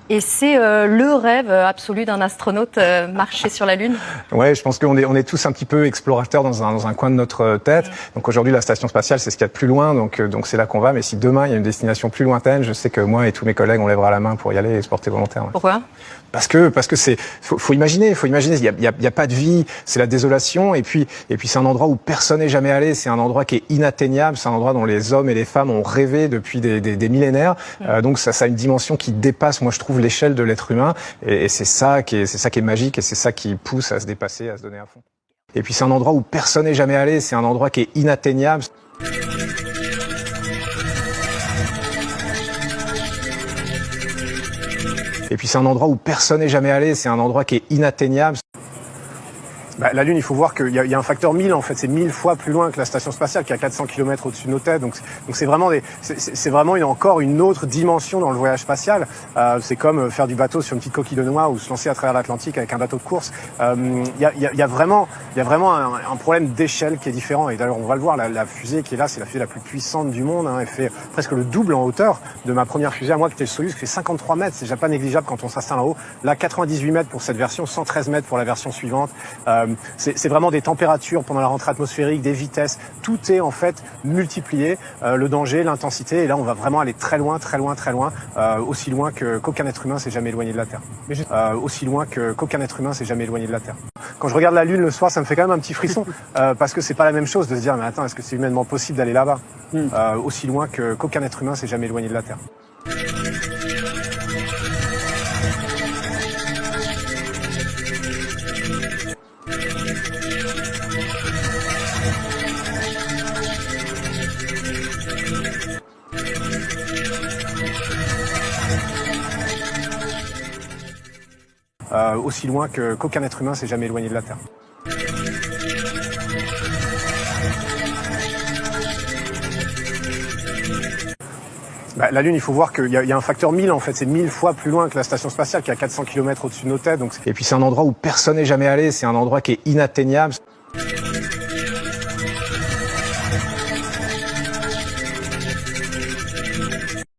Et c'est le rêve absolu d'un astronaute, marcher sur la Lune? Ouais, je pense qu'on est tous un petit peu explorateurs dans un coin de notre tête. Donc aujourd'hui, la station spatiale, c'est ce qu'il y a de plus loin, donc c'est là qu'on va. Mais si demain, il y a une destination plus lointaine, je sais que moi et tous mes collègues, on lèvera la main pour y aller et se porter volontaire. Ouais. Pourquoi? Parce que faut imaginer, il y a pas de vie, c'est la désolation, et puis c'est un endroit où personne n'est jamais allé, c'est un endroit qui est inatteignable, c'est un endroit dont les hommes et les femmes ont rêvé depuis des millénaires. Donc ça a une dimension qui dépasse, moi je trouve, l'échelle de l'être humain, et c'est ça qui est magique, et c'est ça qui pousse à se dépasser, à se donner à fond. Et puis c'est un endroit où personne n'est jamais allé, c'est un endroit qui est inatteignable. Et puis c'est un endroit où personne n'est jamais allé, c'est un endroit qui est inatteignable. La Lune, il faut voir qu'il y a un facteur 1000, en fait, c'est 1000 fois plus loin que la station spatiale, qui est à 400 km au-dessus de nos têtes. Donc c'est vraiment encore une autre dimension dans le voyage spatial. C'est comme faire du bateau sur une petite coquille de noix ou se lancer à travers l'Atlantique avec un bateau de course. Il y a vraiment un problème d'échelle qui est différent. Et d'ailleurs, on va le voir, la fusée qui est là, c'est la fusée la plus puissante du monde. Elle fait presque le double en hauteur de ma première fusée à moi, qui était le Soyuz, qui fait 53 mètres. C'est déjà pas négligeable quand on s'installe en haut. Là, 98 mètres pour cette version, 113 mètres pour la version suivante. C'est vraiment des températures pendant la rentrée atmosphérique, des vitesses, tout est en fait multiplié, le danger, l'intensité, et là on va vraiment aller très loin, aussi loin qu'aucun être humain s'est jamais éloigné de la Terre. Aussi loin qu'aucun être humain s'est jamais éloigné de la Terre. Quand je regarde la Lune le soir, ça me fait quand même un petit frisson, parce que c'est pas la même chose de se dire, mais attends, est-ce que c'est humainement possible d'aller là-bas? Aussi loin qu'aucun être humain s'est jamais éloigné de la Terre. Aussi loin qu'aucun être humain s'est jamais éloigné de la Terre. La Lune, il faut voir qu'il y a un facteur 1000, en fait, c'est 1000 fois plus loin que la station spatiale, qui est à 400 km au-dessus de nos têtes. Et puis c'est un endroit où personne n'est jamais allé, c'est un endroit qui est inatteignable.